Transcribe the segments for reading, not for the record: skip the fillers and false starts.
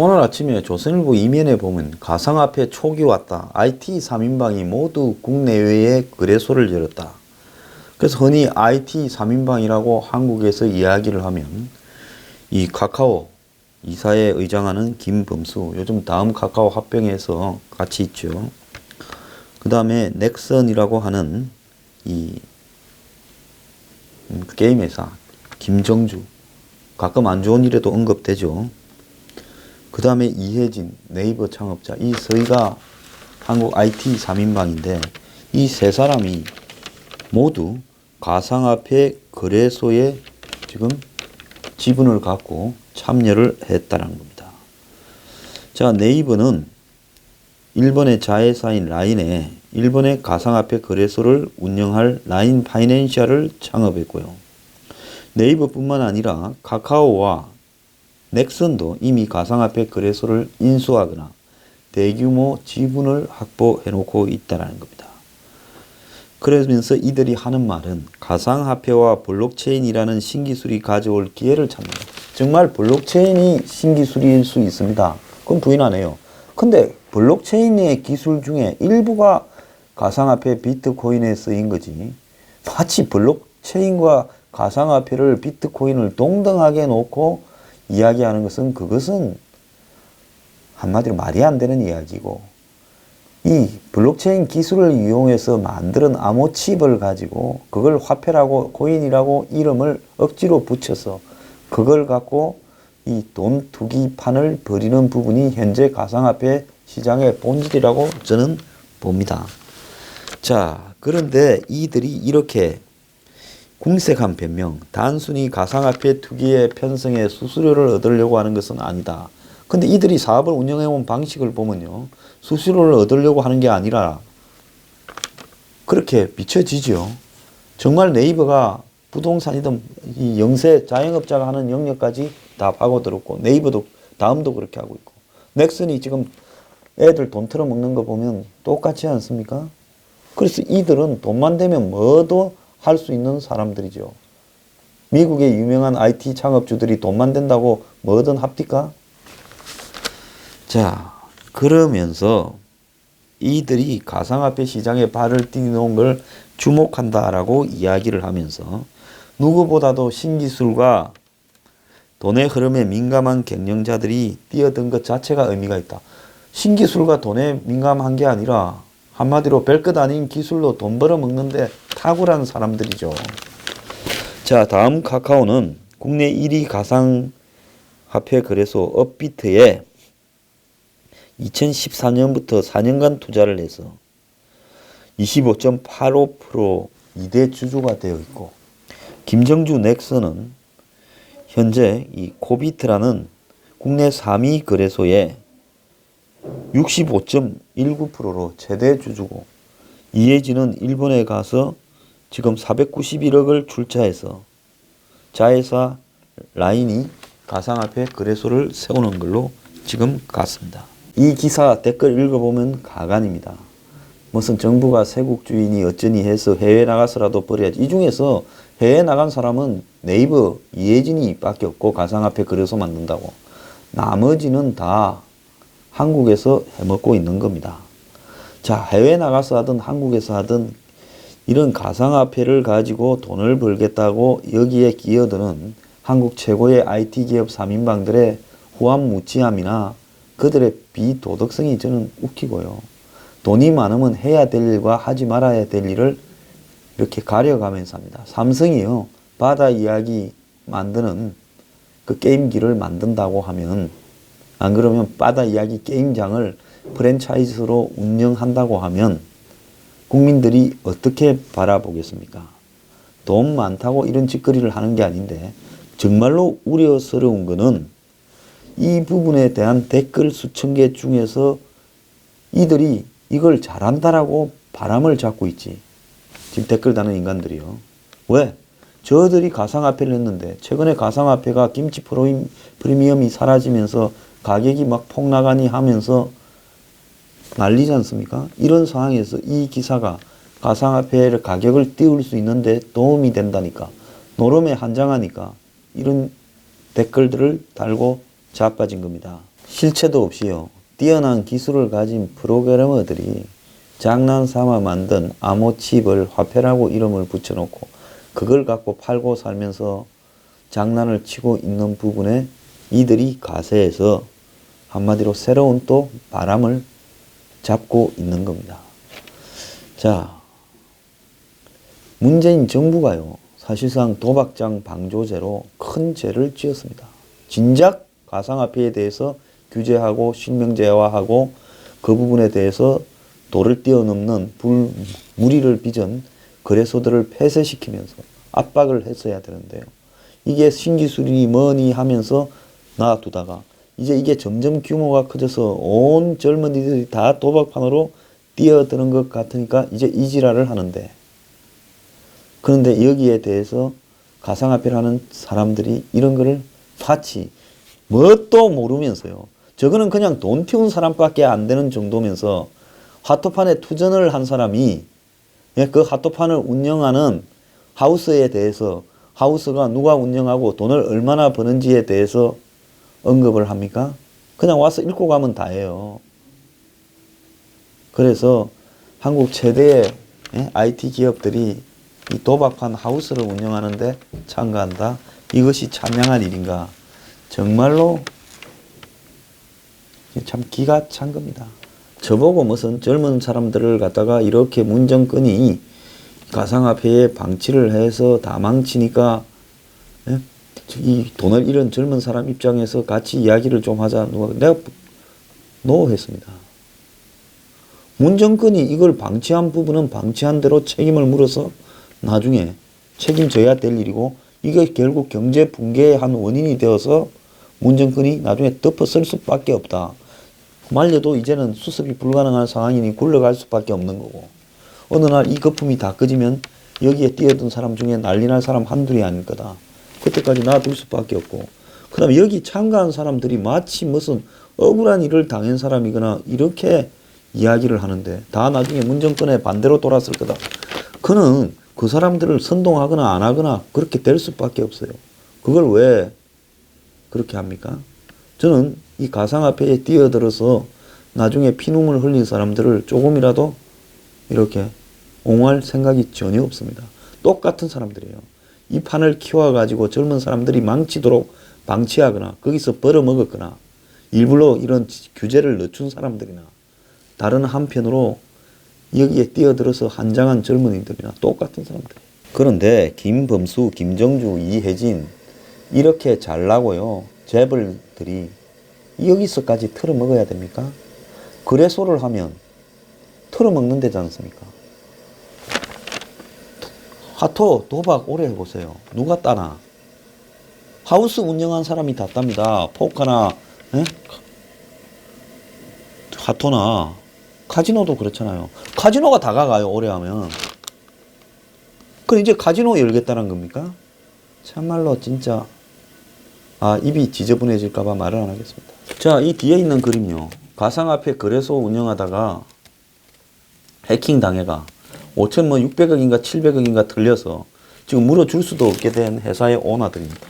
오늘 아침에 조선일보 이면에 보면 가상화폐 촉이 왔다. IT 3인방이 모두 국내외에 거래소를 열었다. 그래서 흔히 IT 3인방이라고 한국에서 이야기를 하면 이 카카오 이사에 의장하는 김범수, 요즘 다음 카카오 합병해서 같이 있죠. 그 다음에 넥슨이라고 하는 이 게임 회사 김정주, 가끔 안 좋은 일에도 언급되죠. 그 다음에 이혜진, 네이버 창업자, 이 서희가 한국 IT 3인방인데 이 세 사람이 모두 가상화폐 거래소에 지금 지분을 갖고 참여를 했다는 겁니다. 자, 네이버는 일본의 자회사인 라인에 일본의 가상화폐 거래소를 운영할 라인 파이낸셜을 창업했고요. 네이버뿐만 아니라 카카오와 넥슨도 이미 가상화폐 거래소를 인수하거나 대규모 지분을 확보해 놓고 있다는 겁니다. 그러면서 이들이 하는 말은 가상화폐와 블록체인이라는 신기술이 가져올 기회를 찾는다. 정말 블록체인이 신기술일 수 있습니다. 그건 부인 안 해요. 근데 블록체인의 기술 중에 일부가 가상화폐 비트코인에 쓰인 거지. 마치 블록체인과 가상화폐를 비트코인을 동등하게 놓고 이야기하는 것은 그것은 한마디로 말이 안 되는 이야기고, 이 블록체인 기술을 이용해서 만든 암호칩을 가지고 그걸 화폐라고 코인이라고 이름을 억지로 붙여서 그걸 갖고 이 돈 투기판을 벌이는 부분이 현재 가상화폐 시장의 본질이라고 저는 봅니다. 자, 그런데 이들이 이렇게 궁색한 변명, 단순히 가상화폐 투기의 편성에 수수료를 얻으려고 하는 것은 아니다. 근데 이들이 사업을 운영해온 방식을 보면요, 수수료를 얻으려고 하는 게 아니라 그렇게 비춰지죠. 정말 네이버가 부동산이든 이 영세 자영업자가 하는 영역까지 다 파고들었고, 네이버도 다음도 그렇게 하고 있고, 넥슨이 지금 애들 돈 털어먹는 거 보면 똑같지 않습니까? 그래서 이들은 돈만 되면 뭐도 할 수 있는 사람들이죠. 미국의 유명한 IT 창업주들이 돈만 된다고 뭐든 합니까? 자, 그러면서 이들이 가상화폐 시장에 발을 띄워놓은 걸 주목한다라고 이야기를 하면서 누구보다도 신기술과 돈의 흐름에 민감한 경영자들이 뛰어든 것 자체가 의미가 있다. 신기술과 돈에 민감한 게 아니라 한마디로 별것 아닌 기술로 돈 벌어먹는데 탁월한 사람들이죠. 자, 다음 카카오는 국내 1위 가상화폐 거래소 업비트에 2014년부터 4년간 투자를 해서 25.85% 2대 주주가 되어 있고, 김정주 넥슨은 현재 이 코비트라는 국내 3위 거래소에 65.19%로 최대 주주고, 이혜진은 일본에 가서 지금 491억을 출자해서 자회사 라인이 가상화폐 거래소를 세우는 걸로 지금 갔습니다. 이 기사 댓글 읽어보면 가관입니다. 무슨 정부가 세국주의니 어쩌니 해서 해외 나가서라도 버려야지. 이 중에서 해외 나간 사람은 네이버 이혜진이 밖에 없고, 가상화폐 거래소 만든다고. 나머지는 다 한국에서 해먹고 있는 겁니다. 자, 해외 나가서 하든 한국에서 하든 이런 가상화폐를 가지고 돈을 벌겠다고 여기에 끼어드는 한국 최고의 IT 기업 3인방들의 후한무치함이나 그들의 비도덕성이 저는 웃기고요. 돈이 많으면 해야 될 일과 하지 말아야 될 일을 이렇게 가려가면서 합니다. 삼성이요, 바다 이야기 만드는 그 게임기를 만든다고 하면, 안 그러면 바다 이야기 게임장을 프랜차이즈로 운영한다고 하면 국민들이 어떻게 바라보겠습니까? 돈 많다고 이런 짓거리를 하는 게 아닌데, 정말로 우려스러운 거는 이 부분에 대한 댓글 수천 개 중에서 이들이 이걸 잘한다라고 바람을 잡고 있지. 지금 댓글 다는 인간들이요. 왜? 저들이 가상화폐를 했는데, 최근에 가상화폐가 김치 프리미엄이 사라지면서 가격이 막 폭락하니 하면서 난리지 않습니까? 이런 상황에서 이 기사가 가상화폐를 가격을 띄울 수 있는데 도움이 된다니까, 노름에 한장하니까 이런 댓글들을 달고 자빠진 겁니다. 실체도 없이요. 뛰어난 기술을 가진 프로그래머들이 장난삼아 만든 암호칩을 화폐라고 이름을 붙여놓고 그걸 갖고 팔고 살면서 장난을 치고 있는 부분에 이들이 가세해서 한마디로 새로운 또 바람을 잡고 있는 겁니다. 자, 문재인 정부가요, 사실상 도박장 방조죄로 큰 죄를 지었습니다. 진작 가상화폐에 대해서 규제하고 실명제화하고 그 부분에 대해서 도를 뛰어넘는 무리를 빚은 거래소들을 폐쇄시키면서 압박을 했어야 되는데요. 이게 신기술이니 뭐니 하면서 놔두다가 이제 이게 점점 규모가 커져서 온 젊은이들이 다 도박판으로 뛰어드는 것 같으니까 이제 이지랄을 하는데, 그런데 여기에 대해서 가상화폐를 하는 사람들이 이런 거를 마치 뭣도 모르면서요. 저거는 그냥 돈 튀운 사람밖에 안 되는 정도면서 하토판에 투전을 한 사람이 그 하토판을 운영하는 하우스에 대해서 하우스가 누가 운영하고 돈을 얼마나 버는지에 대해서 언급을 합니까? 그냥 와서 읽고 가면 다예요. 그래서 한국 최대의 IT 기업들이 이 도박판 하우스를 운영하는데 참가한다. 이것이 찬양할 일인가? 정말로 참 기가 찬 겁니다. 저보고 무슨 젊은 사람들을 갖다가 이렇게 문정권이 가상화폐에 방치를 해서 다 망치니까 이 돈을 잃은 젊은 사람 입장에서 같이 이야기를 좀 하자. 내가 노 했습니다. 문정권이 이걸 방치한 부분은 방치한 대로 책임을 물어서 나중에 책임져야 될 일이고, 이게 결국 경제 붕괴의 한 원인이 되어서 문정권이 나중에 덮어쓸 수밖에 없다. 말려도 이제는 수습이 불가능한 상황이니 굴러갈 수밖에 없는 거고, 어느 날 이 거품이 다 꺼지면 여기에 뛰어든 사람 중에 난리 날 사람 한둘이 아닐 거다. 그때까지 놔둘 수밖에 없고, 그 다음에 여기 참가한 사람들이 마치 무슨 억울한 일을 당한 사람이거나 이렇게 이야기를 하는데 다 나중에 문정권에 반대로 돌았을 거다. 그는 그 사람들을 선동하거나 안 하거나 그렇게 될 수밖에 없어요. 그걸 왜 그렇게 합니까? 저는 이 가상화폐에 뛰어들어서 나중에 피눈물 흘린 사람들을 조금이라도 이렇게 옹호할 생각이 전혀 없습니다. 똑같은 사람들이에요. 이 판을 키워가지고 젊은 사람들이 망치도록 방치하거나 거기서 벌어먹었거나 일부러 이런 규제를 늦춘 사람들이나 다른 한편으로 여기에 뛰어들어서 한장한 젊은이들이나 똑같은 사람들. 그런데 김범수, 김정주, 이혜진 이렇게 잘나고요 재벌들이 여기서까지 털어먹어야 됩니까? 거래소를 하면 털어먹는 데지 않습니까? 하토 도박 오래 해보세요. 누가 따나? 하우스 운영한 사람이 다 땁니다. 포카나 하토나 카지노도 그렇잖아요. 카지노가 다가가요, 오래 하면. 그럼 이제 카지노 열겠다는 겁니까? 참말로 진짜 입이 지저분해질까봐 말을 안 하겠습니다. 자, 이 뒤에 있는 그림요. 가상화폐 거래소 운영하다가 해킹 당해가 5,600억인가 700억인가 틀려서 지금 물어줄 수도 없게 된 회사의 오너들입니다.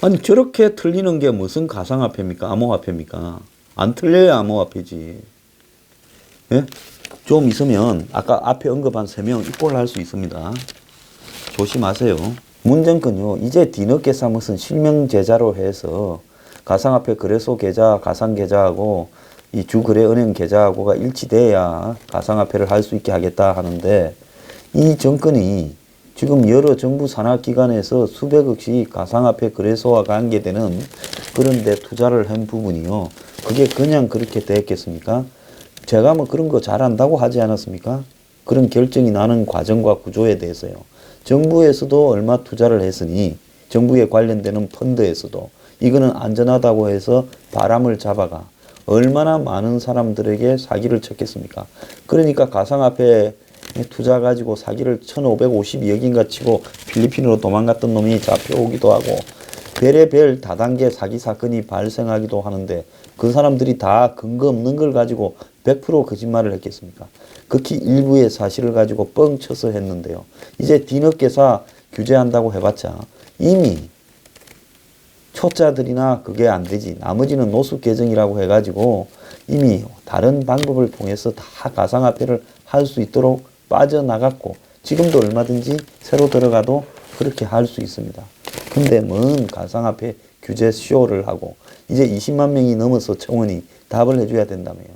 아니 저렇게 틀리는 게 무슨 가상화폐입니까? 암호화폐입니까? 안 틀려야 암호화폐지. 예? 좀 있으면 아까 앞에 언급한 3명 입고를 할 수 있습니다. 조심하세요. 문정권요, 이제 뒤늦게 삼은 실명제자로 해서 가상화폐 거래소 계좌, 가상계좌하고 이 주거래은행 계좌하고가 일치돼야 가상화폐를 할 수 있게 하겠다 하는데, 이 정권이 지금 여러 정부 산하기관에서 수백억씩 가상화폐 거래소와 관계되는 그런 데 투자를 한 부분이요, 그게 그냥 그렇게 됐겠습니까? 제가 뭐 그런 거 잘한다고 하지 않았습니까? 그런 결정이 나는 과정과 구조에 대해서요. 정부에서도 얼마 투자를 했으니 정부에 관련되는 펀드에서도 이거는 안전하다고 해서 바람을 잡아가 얼마나 많은 사람들에게 사기를 쳤겠습니까? 그러니까 가상화폐에 투자 가지고 사기를 1,552억인가 치고 필리핀으로 도망갔던 놈이 잡혀오기도 하고 별의별 다단계 사기 사건이 발생하기도 하는데, 그 사람들이 다 근거 없는 걸 가지고 100% 거짓말을 했겠습니까? 극히 일부의 사실을 가지고 뻥 쳐서 했는데요. 이제 뒤늦게서 규제한다고 해봤자 이미 초짜들이나 그게 안 되지. 나머지는 노숙 계정이라고 해가지고 이미 다른 방법을 통해서 다 가상화폐를 할 수 있도록 빠져나갔고 지금도 얼마든지 새로 들어가도 그렇게 할 수 있습니다. 근데 뭔 가상화폐 규제 쇼를 하고 이제 20만 명이 넘어서 청원이 답을 해줘야 된다며요.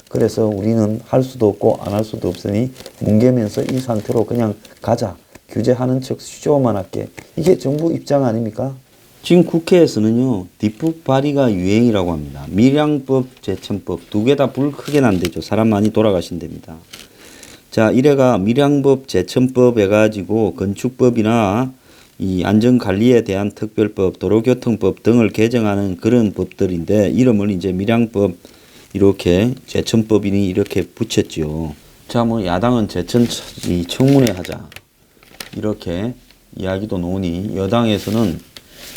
그래서 우리는 할 수도 없고 안 할 수도 없으니 뭉개면서 이 상태로 그냥 가자. 규제하는 척 쇼만 할게. 이게 정부 입장 아닙니까? 지금 국회에서는요, 뒷북 발의가 유행이라고 합니다. 밀양법, 제천법 두 개 다 불 크게 난대죠. 사람 많이 돌아가신 데입니다. 자, 이래가 밀양법, 제천법 해가지고 건축법이나 이 안전관리에 대한 특별법, 도로교통법 등을 개정하는 그런 법들인데 이름을 이제 밀양법 이렇게 제천법이니 이렇게 붙였죠. 자, 뭐 야당은 제천 이 청문회 하자 이렇게 이야기도 나오니 여당에서는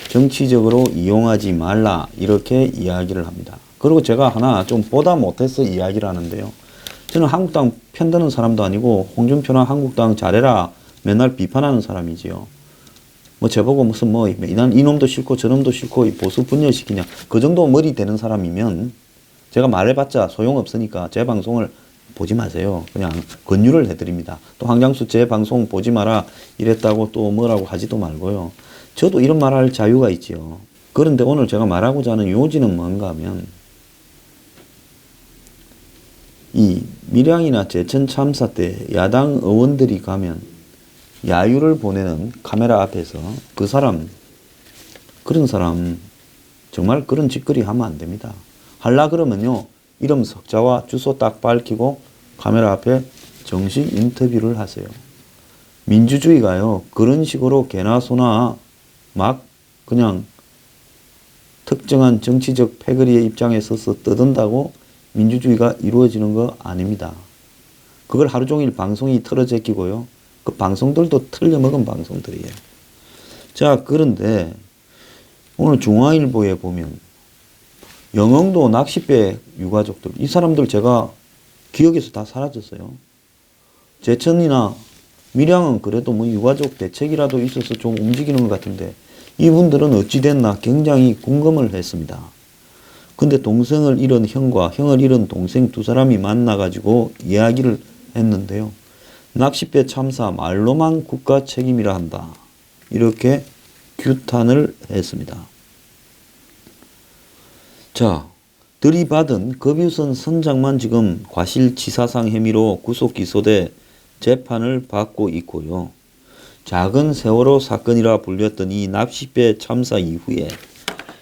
정치적으로 이용하지 말라 이렇게 이야기를 합니다. 그리고 제가 하나 좀 보다 못해서 이야기를 하는데요. 저는 한국당 편드는 사람도 아니고 홍준표나 한국당 잘해라 맨날 비판하는 사람이지요. 뭐 저보고 무슨 뭐 이놈도 싫고 저놈도 싫고 보수 분열시키냐 그 정도 머리 되는 사람이면 제가 말해봤자 소용없으니까 제 방송을 보지 마세요. 그냥 권유를 해드립니다. 또 황장수 제 방송 보지 마라 이랬다고 또 뭐라고 하지도 말고요. 저도 이런 말할 자유가 있지요. 그런데 오늘 제가 말하고자 하는 요지는 뭔가 하면 이 밀양이나 제천 참사 때 야당 의원들이 가면 야유를 보내는 카메라 앞에서 그 사람 그런 사람 정말 그런 짓거리 하면 안 됩니다. 하려 그러면요. 이름 석자와 주소 딱 밝히고 카메라 앞에 정식 인터뷰를 하세요. 민주주의가요. 그런 식으로 개나 소나 막 그냥 특정한 정치적 패거리의 입장에 서서 떠든다고 민주주의가 이루어지는 거 아닙니다. 그걸 하루 종일 방송이 틀어제끼고요. 그 방송들도 틀려먹은 방송들이에요. 자, 그런데 오늘 중앙일보에 보면 영흥도 낚싯배 유가족들 이 사람들 제가 기억에서 다 사라졌어요. 제천이나 밀양은 그래도 뭐 유가족 대책이라도 있어서 좀 움직이는 것 같은데 이분들은 어찌 됐나 굉장히 궁금을 했습니다. 근데 동생을 잃은 형과 형을 잃은 동생 두 사람이 만나가지고 이야기를 했는데요. 낚싯배 참사 말로만 국가 책임이라 한다. 이렇게 규탄을 했습니다. 자, 들이받은 급유선 선장만 지금 과실치사상 혐의로 구속 기소돼 재판을 받고 있고요. 작은 세월호 사건이라 불렸던 이 낚싯배 참사 이후에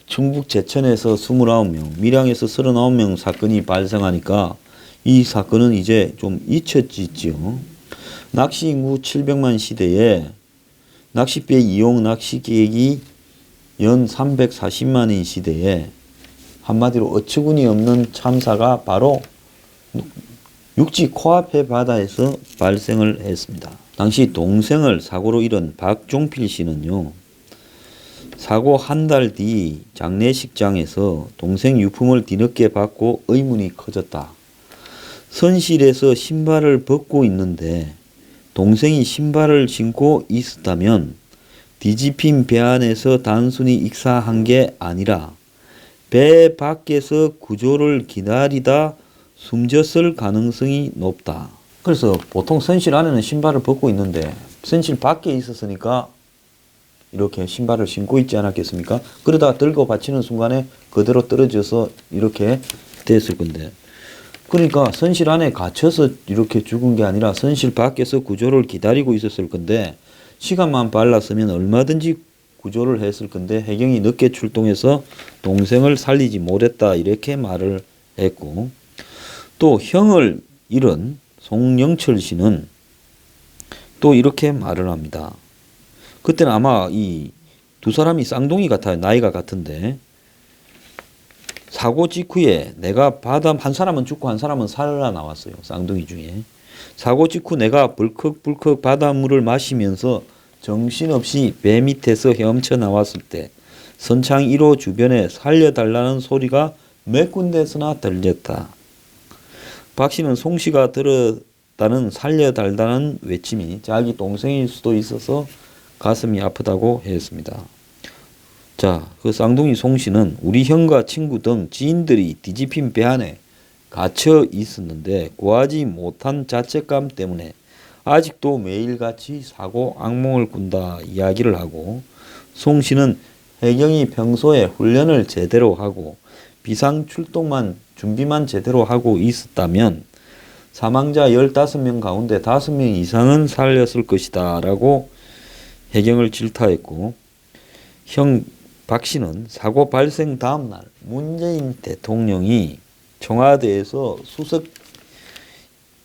충북 제천에서 29명, 밀양에서 39명 사건이 발생하니까 이 사건은 이제 좀 잊혀지지요. 낚시 인구 700만 시대에 낚싯배 이용 낚시 계획이 연 340만인 시대에 한마디로 어처구니 없는 참사가 바로 육지 코앞의 바다에서 발생을 했습니다. 당시 동생을 사고로 잃은 박종필 씨는요. 사고 한 달 뒤 장례식장에서 동생 유품을 뒤늦게 받고 의문이 커졌다. 선실에서 신발을 벗고 있는데 동생이 신발을 신고 있었다면 뒤집힌 배 안에서 단순히 익사한 게 아니라 배 밖에서 구조를 기다리다 숨졌을 가능성이 높다. 그래서 보통 선실 안에는 신발을 벗고 있는데 선실 밖에 있었으니까 이렇게 신발을 신고 있지 않았겠습니까? 그러다가 들고 받치는 순간에 그대로 떨어져서 이렇게 됐을 건데 그러니까 선실 안에 갇혀서 이렇게 죽은 게 아니라 선실 밖에서 구조를 기다리고 있었을 건데 시간만 빨랐으면 얼마든지 구조를 했을 건데 해경이 늦게 출동해서 동생을 살리지 못했다 이렇게 말을 했고 또 형을 잃은 송영철 씨는 또 이렇게 말을 합니다. 그때는 아마 이 두 사람이 쌍둥이 같아요. 나이가 같은데 사고 직후에 내가 바다 한 사람은 죽고 한 사람은 살아나왔어요. 쌍둥이 중에. 사고 직후 내가 벌컥벌컥 바닷물을 마시면서 정신없이 배 밑에서 헤엄쳐 나왔을 때 선창 1호 주변에 살려달라는 소리가 몇 군데서나 들렸다. 박 씨는 송 씨가 들었다는 살려달라는 외침이 자기 동생일 수도 있어서 가슴이 아프다고 했습니다. 자, 그 쌍둥이 송 씨는 우리 형과 친구 등 지인들이 뒤집힌 배 안에 갇혀 있었는데 구하지 못한 자책감 때문에 아직도 매일같이 사고 악몽을 꾼다 이야기를 하고, 송 씨는 해경이 평소에 훈련을 제대로 하고 비상 출동만 준비만 제대로 하고 있었다면 사망자 15명 가운데 5명 이상은 살렸을 것이다 라고 해경을 질타했고, 형 박 씨는 사고 발생 다음날 문재인 대통령이 청와대에서 수석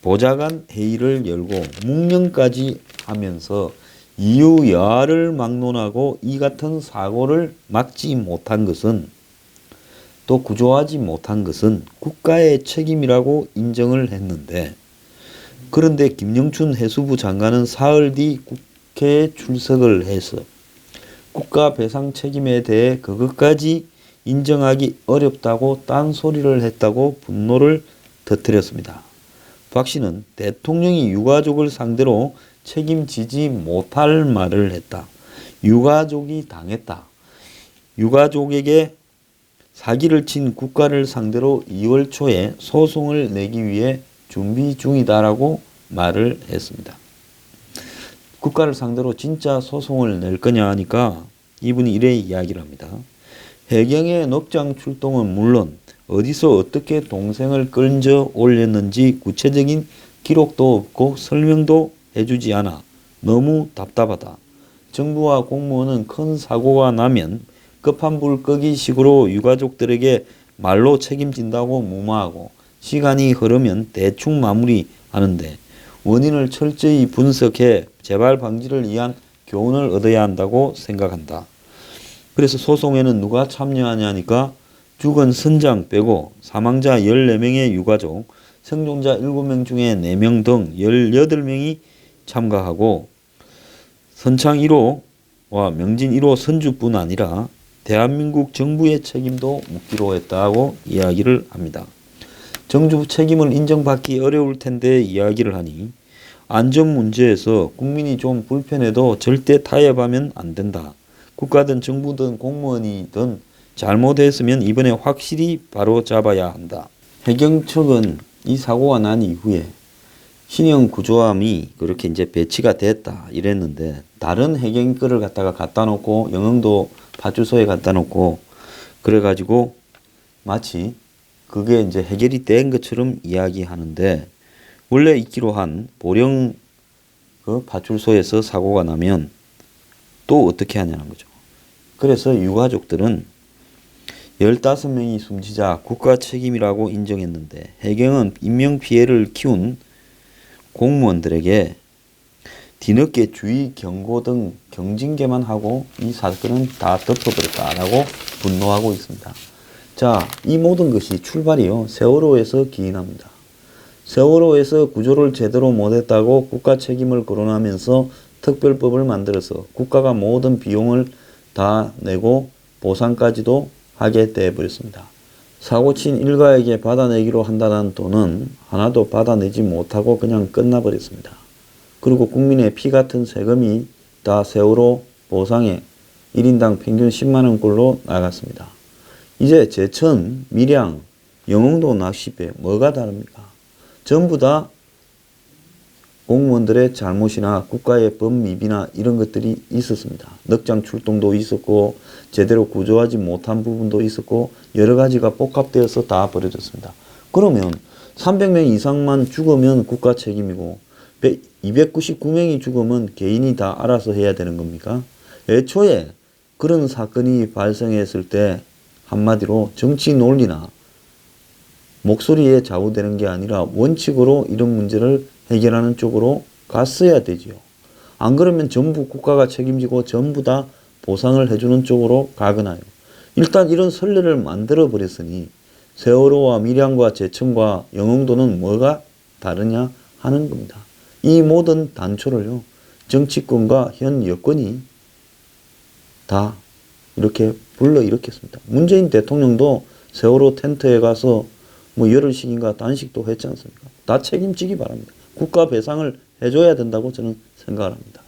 보좌관 회의를 열고 묵념까지 하면서 이유 여하를 막론하고 이 같은 사고를 막지 못한 것은, 또 구조하지 못한 것은 국가의 책임이라고 인정을 했는데, 그런데 김영춘 해수부 장관은 사흘 뒤 국회에 출석을 해서 국가 배상 책임에 대해 그것까지 인정하기 어렵다고 딴소리를 했다고 분노를 터뜨렸습니다. 박 씨는 대통령이 유가족을 상대로 책임지지 못할 말을 했다. 유가족이 당했다. 유가족에게 사기를 친 국가를 상대로 2월 초에 소송을 내기 위해 준비 중이다라고 말을 했습니다. 국가를 상대로 진짜 소송을 낼 거냐 하니까 이분이 이래 이야기를 합니다. 해경의 넉장 출동은 물론 어디서 어떻게 동생을 끌져 올렸는지 구체적인 기록도 없고 설명도 해주지 않아 너무 답답하다. 정부와 공무원은 큰 사고가 나면 급한 불 끄기 식으로 유가족들에게 말로 책임진다고 무마하고 시간이 흐르면 대충 마무리하는데 원인을 철저히 분석해 재발 방지를 위한 교훈을 얻어야 한다고 생각한다. 그래서 소송에는 누가 참여하냐니까 죽은 선장 빼고 사망자 14명의 유가족, 생존자 7명 중에 4명 등 18명이 참가하고 선창 1호와 명진 1호 선주뿐 아니라 대한민국 정부의 책임도 묻기로 했다고 이야기를 합니다. 정부 책임을 인정받기 어려울 텐데 이야기를 하니 안전 문제에서 국민이 좀 불편해도 절대 타협하면 안 된다. 국가든 정부든 공무원이든 잘못했으면 이번에 확실히 바로 잡아야 한다. 해경 측은 이 사고가 난 이후에 신형 구조함이 그렇게 이제 배치가 됐다 이랬는데 다른 해경 거를 갖다 놓고 영흥도 파출소에 갖다 놓고 그래가지고 마치 그게 이제 해결이 된 것처럼 이야기하는데, 원래 있기로 한 보령 그 파출소에서 사고가 나면 또 어떻게 하냐는 거죠. 그래서 유가족들은 15명이 숨지자 국가 책임이라고 인정했는데 해경은 인명피해를 키운 공무원들에게 뒤늦게 주의 경고 등 경징계만 하고 이 사건은 다 덮어버렸다라고 분노하고 있습니다. 자, 이 모든 것이 출발이요 세월호에서 기인합니다. 세월호에서 구조를 제대로 못했다고 국가 책임을 거론하면서 특별법을 만들어서 국가가 모든 비용을 다 내고 보상까지도 하게 되어버렸습니다. 사고친 일가에게 받아내기로 한다는 돈은 하나도 받아내지 못하고 그냥 끝나버렸습니다. 그리고 국민의 피 같은 세금이 다 세월호 보상에 1인당 평균 10만원꼴로 나갔습니다. 이제 제천, 밀양, 영흥도 낚시배 뭐가 다릅니까? 전부 다 공무원들의 잘못이나 국가의 법미비나 이런 것들이 있었습니다. 넉장 출동도 있었고 제대로 구조하지 못한 부분도 있었고 여러 가지가 복합되어서 다 벌어졌습니다. 그러면 300명 이상만 죽으면 국가 책임이고 299명이 죽으면 개인이 다 알아서 해야 되는 겁니까? 애초에 그런 사건이 발생했을 때 한마디로 정치 논리나 목소리에 좌우되는 게 아니라 원칙으로 이런 문제를 해결하는 쪽으로 갔어야 되지요. 안 그러면 전부 국가가 책임지고 전부 다 보상을 해주는 쪽으로 가거나요. 일단 이런 선례를 만들어 버렸으니 세월호와 밀양과 제천과 영흥도는 뭐가 다르냐 하는 겁니다. 이 모든 단초를요 정치권과 현 여권이 다 이렇게 불러일으켰습니다. 문재인 대통령도 세월호 텐트에 가서 뭐 열흘씩인가 단식도 했지 않습니까? 다 책임지기 바랍니다. 국가 배상을 해줘야 된다고 저는 생각을 합니다.